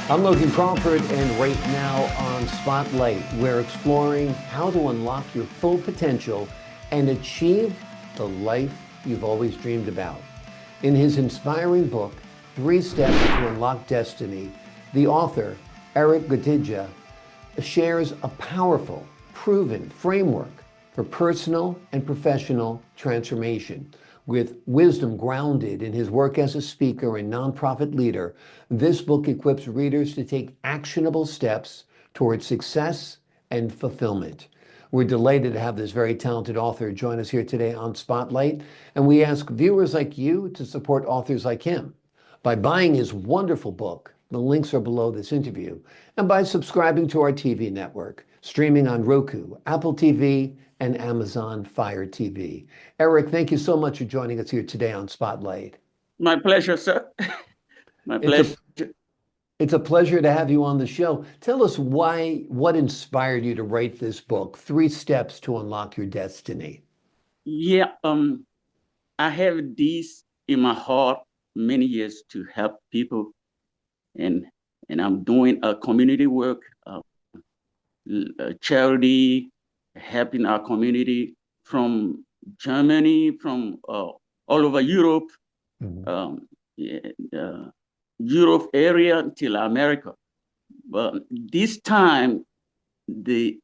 I'm Logan Crawford, and right now on Spotlight, we're exploring how to unlock your full potential and achieve the life you've always dreamed about. In his inspiring book, 3 Steps to Unlock Destiny, the author, Eric Gakidja, shares a powerful, proven framework for personal and professional transformation. With wisdom grounded in his work as a speaker and nonprofit leader, this book equips readers to take actionable steps towards success and fulfillment. We're delighted to have this very talented author join us here today on Spotlight, and we ask viewers like you to support authors like him by buying his wonderful book. The links are below this interview, and by subscribing to our TV network, streaming on Roku, Apple TV, and Amazon Fire TV. Eric, thank you so much for joining us here today on Spotlight. My pleasure, sir. My It's a pleasure. it's a pleasure to have you on the show. Tell us what inspired you to write this book, 3 Steps to Unlock Your Destiny. Yeah, I have this in my heart many years to help people, and I'm doing a community work, a charity, helping our community from Germany, from all over Europe, Mhm. yeah, Europe area till America. But this time, the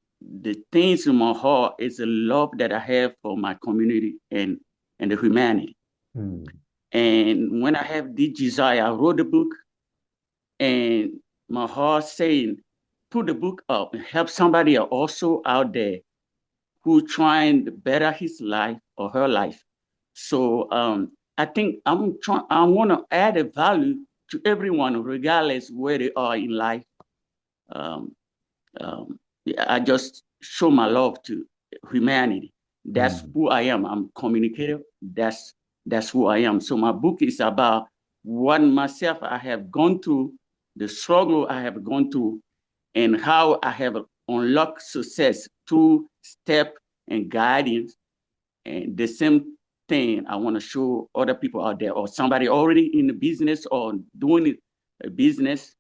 things in my heart is the love that I have for my community and the humanity. Mm. And when I have this desire, I wrote the book, and my heart saying, put the book up and help somebody also out there who trying to better his life or her life. So I think I want to add a value to everyone, regardless where they are in life. Um, I just show my love to humanity. That's Mm. who I am. I'm communicative. That's who I am. So my book is about what myself I have gone through, the struggle I have gone through, and how I have unlocked success through step and guidance. And the same thing I want to show other people out there, or somebody already in the business or doing a business,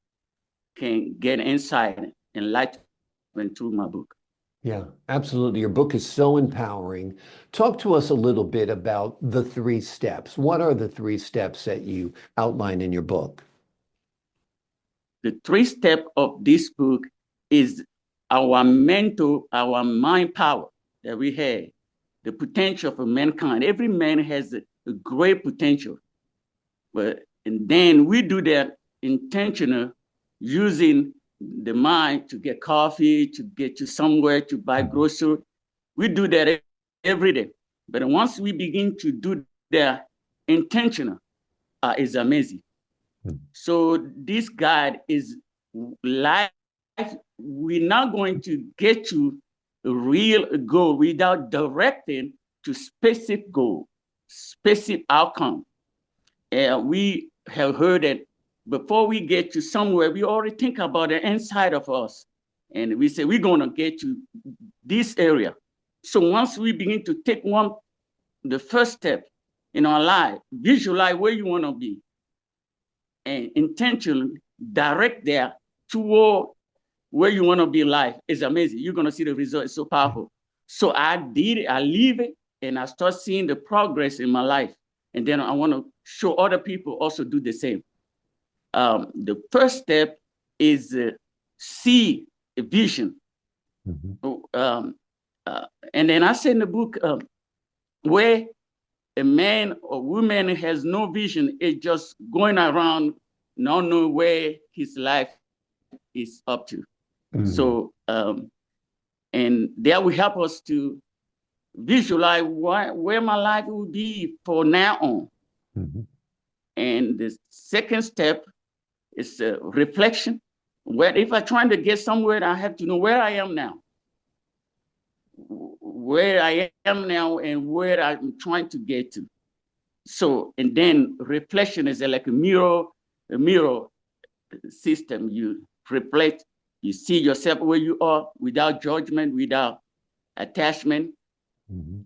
can get insight and enlightenment through my book. Yeah, absolutely. Your book is so empowering. Talk to us a little bit about the 3 steps. What are the 3 steps that you outline in your book? The 3 step of this book is our mental, our mind power that we have, the potential for mankind. Every man has a great potential, but and then we do that intentional, using the mind to get coffee, to get to somewhere, to buy Mhm. grocery. We do that every day. But once we begin to do that intentional, it's amazing. So this guide is life. We're not going to get to a real goal without directing to specific goal, specific outcome. And we have heard that before we get to somewhere, we already think about the inside of us. And we say, we're going to get to this area. So once we begin to take the first step in our life, visualize where you want to be, and intentionally direct there toward where you want to be in life, is amazing. You're going to see the result. It's so powerful. So I did it, I leave it, and I start seeing the progress in my life. And then I want to show other people also do the same. The first step is see a vision. Mhm. Um, and then I say in the book, where a man or woman has no vision, is just going around not knowing where his life is up to. Mhm. So, and that will help us to visualize where my life will be for now on. Mhm. And the second step is reflection. Where if I'm trying to get somewhere, I have to know where I am now, and where I'm trying to get to. So, and then reflection is like a mirror system. You reflect, you see yourself where you are without judgment, without attachment, Mhm.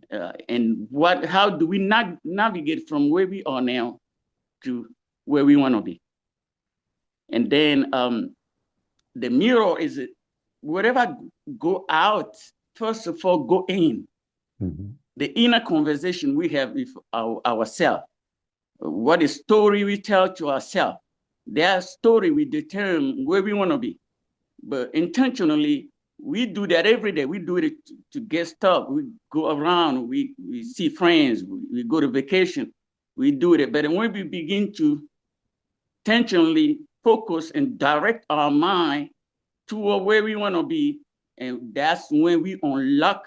and how do we navigate from where we are now to where we want to be. And then the mirror is whatever go out, first of all, go in. Mm-hmm. The inner conversation we have with ourselves. What is story we tell to ourselves. That story we determine where we want to be. But intentionally, we do that every day. We do it to get stuff. We go around, we see friends, we go to vacation, we do it. But when we begin to intentionally focus and direct our mind toward where we want to be, and that's when we unlock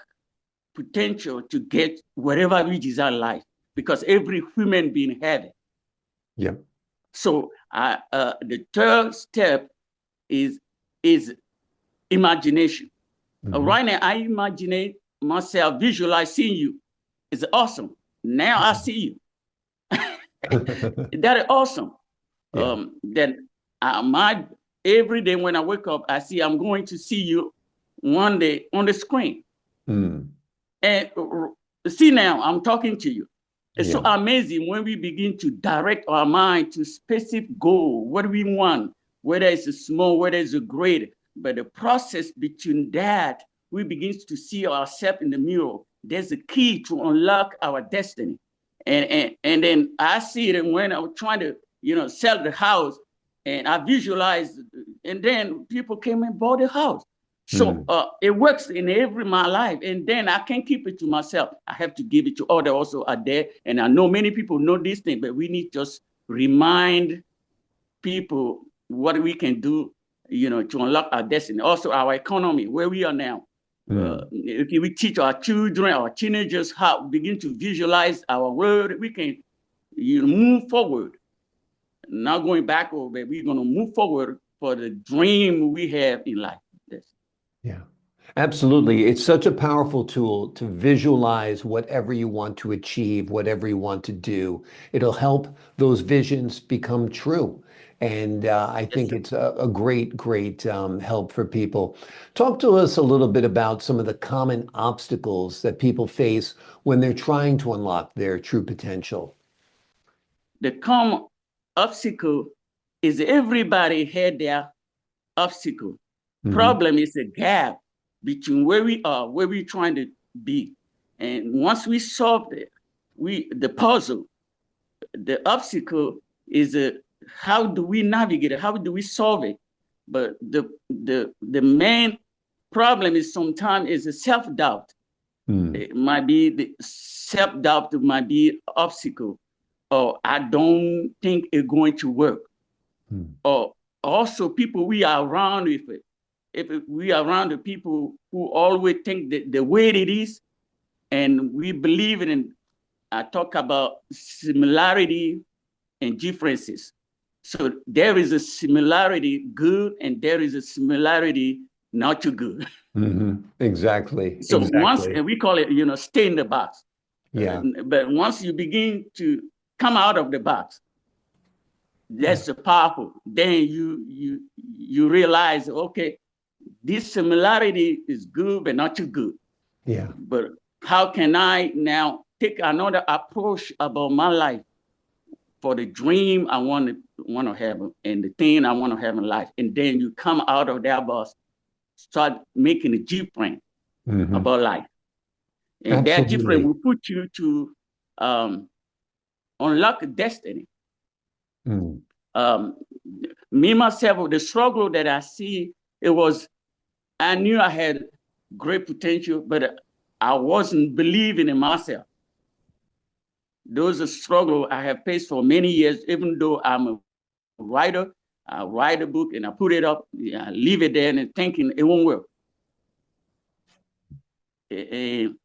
potential to get whatever we desire in life, because every human being have it. Yeah. So the third step is imagination. Mm-hmm. Right now, I imagine myself, visualize seeing you. It's awesome. Now I see you. That is awesome. Yeah. Then every day when I wake up, I see I'm going to see you one day on the screen. Mm. And see, now I'm talking to you. It's so amazing when we begin to direct our mind to specific goal, what we want, whether it's a small, whether it's a great. But the process between that, we begin to see ourselves in the mirror. There's a key to unlock our destiny. And then I see it when I was trying to, sell the house, and I visualized, and then people came and bought the house. So it works in my life, and then I can't keep it to myself. I have to give it to others also out there. And I know many people know this thing, but we need to just remind people what we can do, to unlock our destiny. Also, our economy, where we are now. If we teach our children, our teenagers how begin to visualize our world, we can move forward. Not going backward, but we're going to move forward for the dream we have in life. Yes. Yeah, absolutely. It's such a powerful tool to visualize whatever you want to achieve, whatever you want to do. It'll help those visions become true. And I think it's a great, great help for people. Talk to us a little bit about some of the common obstacles that people face when they're trying to unlock their true potential. The common obstacle is everybody had their obstacle. Mm-hmm. Problem is a gap between where we are, where we're trying to be. And once we solve it, the puzzle, the obstacle is how do we navigate it? How do we solve it? But the main problem is sometimes is a self-doubt. It might be the self-doubt might be obstacle, or I don't think it's going to work. Or also people we are around with it. If we are around the people who always think that the way it is, and we believe in, I talk about similarity and differences. So there is a similarity good, and there is a similarity not too good. Mm-hmm. Exactly. So once, and we call it, stay in the box. Yeah. But once you begin to come out of the box, that's powerful. Then you realize, okay, this similarity is good, but not too good. Yeah. But how can I now take another approach about my life for the dream I want to have and the thing I want to have in life? And then you come out of that box, start making a difference about life. And that difference will put you to unlock destiny. Me, myself, the struggle that I see, I knew I had great potential, but I wasn't believing in myself. Those are struggles I have faced for many years, even though I'm a writer. I write a book and I put it up, I leave it there and thinking it won't work. And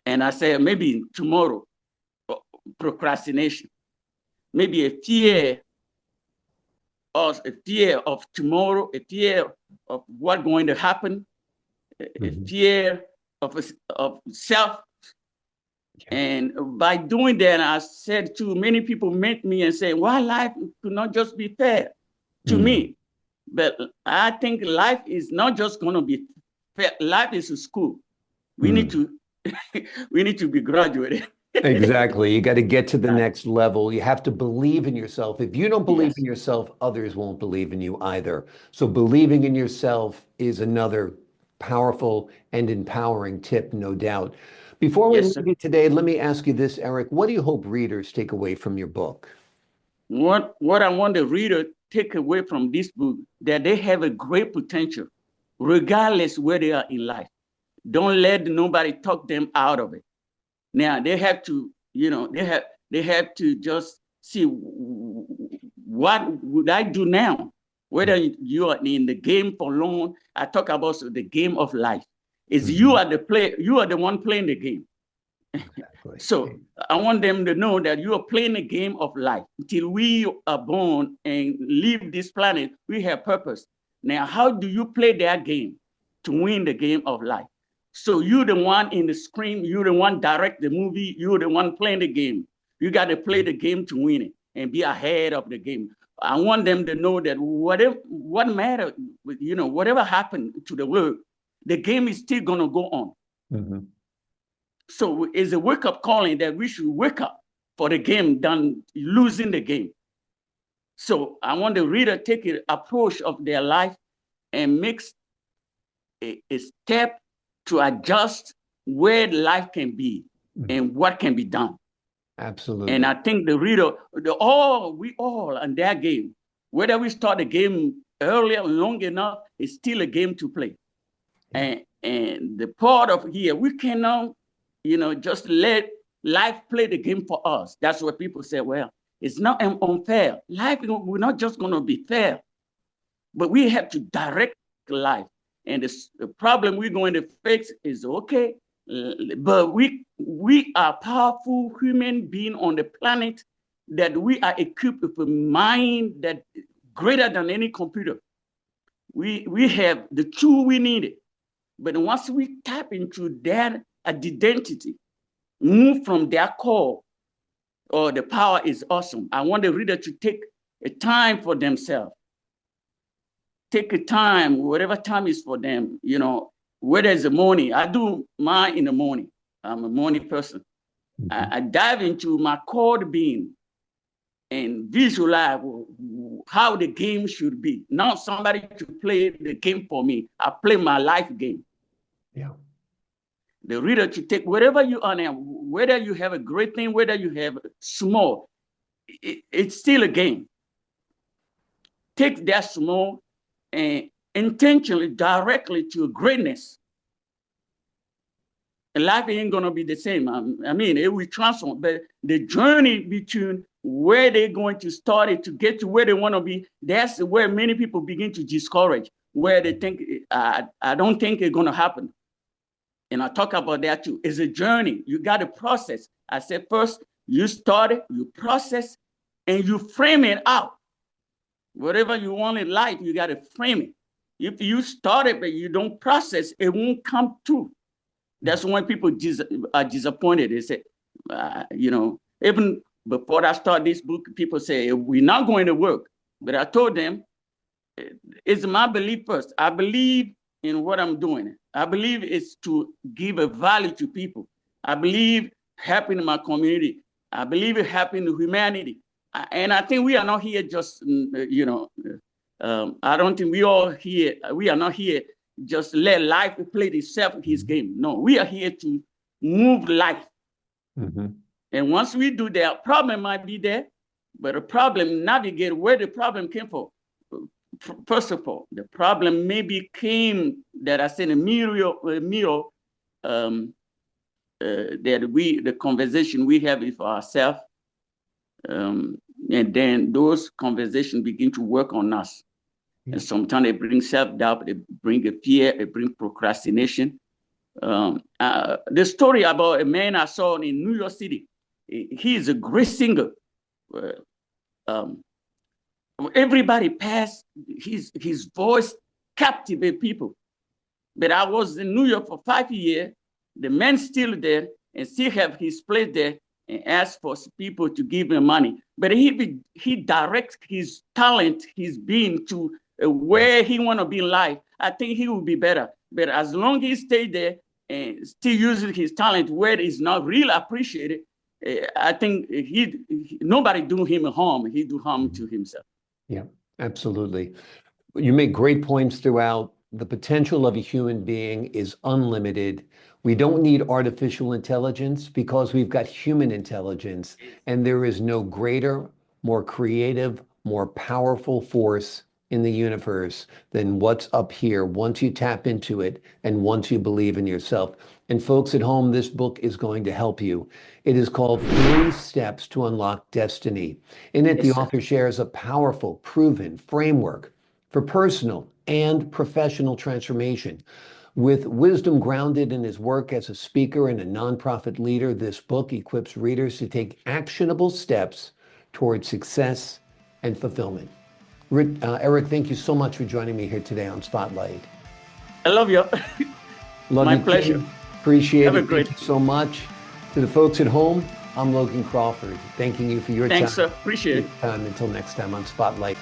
I said, maybe tomorrow, procrastination, maybe a fear of tomorrow, a fear of what's going to happen, a fear of self. Yeah. And by doing that, I said to many people met me and say, why life could not just be fair to me? But I think life is not just going to be fair. Life is a school. We need to we need to be graduated. Exactly. You got to get to the next level. You have to believe in yourself. If you don't believe in Yes, yourself, others won't believe in you either. So believing in yourself is another powerful and empowering tip, no doubt. Before we yes, leave sir. you today, let me ask you this, Eric. What do you hope readers take away from your book? What I want the reader take away from this book, that they have a great potential, regardless where they are in life. Don't let nobody talk them out of it. Now they have to, they have to just see, what would I do now? Whether you are in the game for long, I talk about the game of life. Is you Mhm. are the player, you are the one playing the game. Exactly. So I want them to know that you are playing a game of life. Until we are born and leave this planet, we have purpose. Now, how do you play that game to win the game of life? So you're the one in the screen, you're the one direct the movie, you're the one playing the game. You got to play the game to win it and be ahead of the game. I want them to know that what matter, whatever happened to the world, the game is still gonna go on. Mhm. So it's a wake-up calling that we should wake up for the game than losing the game. So I want the reader to take an approach of their life and makes a step to adjust where life can be Mhm. and what can be done. And Absolutely. I think the reader, we all in their game, whether we start the game earlier, long enough, it's still a game to play. Yeah. And the part of here, we cannot, just let life play the game for us. That's what people say. Well, it's not unfair. Life, we're not just going to be fair, but we have to direct life. And the problem we're going to fix is okay, but we are powerful human being on the planet, that we are equipped with a mind that greater than any computer. We have the tool we needed. But once we tap into that identity, move from their core, the power is awesome. I want the reader to take a time for themselves. Take a time, whatever time is for them, whether it's the morning. I do mine in the morning. I'm a morning person. Mhm. I dive into my core being and visualize how the game should be. Not somebody to play the game for me. I play my life game. Yeah. The reader to take whatever you are now, whether you have a great thing, whether you have small, it's still a game. Take that small and intentionally, directly to greatness. And life ain't gonna be the same. I mean, it will transform, but the journey between where they're going to start it to get to where they want to be, that's where many people begin to discourage, where they think, I don't think it's gonna happen. And I talk about that too. It's a journey. You got to process. I said first, you start it, you process, and you frame it out. Whatever you want in life, you got to frame it. If you start it but you don't process, it won't come true. That's when people are disappointed. They say, even before I start this book, people say we're not going to work. But I told them it's my belief first. I believe in what I'm doing. I believe it's to give a value to people. I believe helping my community. I believe in helping humanity. And I think we are not here just, I don't think we are not here just let life play itself his Mhm. game. No, we are here to move life. Mhm. And once we do that, problem might be there, but the problem, navigate where the problem came from. First of all, the problem maybe came that I said a mirror um, the conversation we have with ourselves, um, and then those conversations begin to work on us. And Yeah. sometimes they bring self-doubt, they bring a fear, they bring procrastination. The story about a man I saw in New York City, he is a great singer. Uh, um, Everybody passed his voice captivate people. But I was in New York for 5 years. The man still there and still have his place there and ask for people to give him money. But he directs his talent, his being to where he want to be in life. I think he will be better. But as long as he stay there and still using his talent where it's not really appreciated, I think nobody do him harm. He do harm to himself. Yeah, absolutely. You make great points throughout. The potential of a human being is unlimited. We don't need artificial intelligence because we've got human intelligence, and there is no greater, more creative, more powerful force in the universe than what's up here once you tap into it and once you believe in yourself. And folks at home, this book is going to help you. It is called 3 Steps to Unlock Destiny. In it, Yes, the sir. author shares a powerful, proven framework for personal and professional transformation. With wisdom grounded in his work as a speaker and a nonprofit leader, this book equips readers to take actionable steps toward success and fulfillment. Eric, thank you so much for joining me here today on Spotlight. I love you. Love My you, pleasure. King. Appreciate Have a it. great Thank you so much. To the folks at home, I'm Logan Crawford, thanking you for your Thanks, time. sir. Appreciate it. Until next time on Spotlight.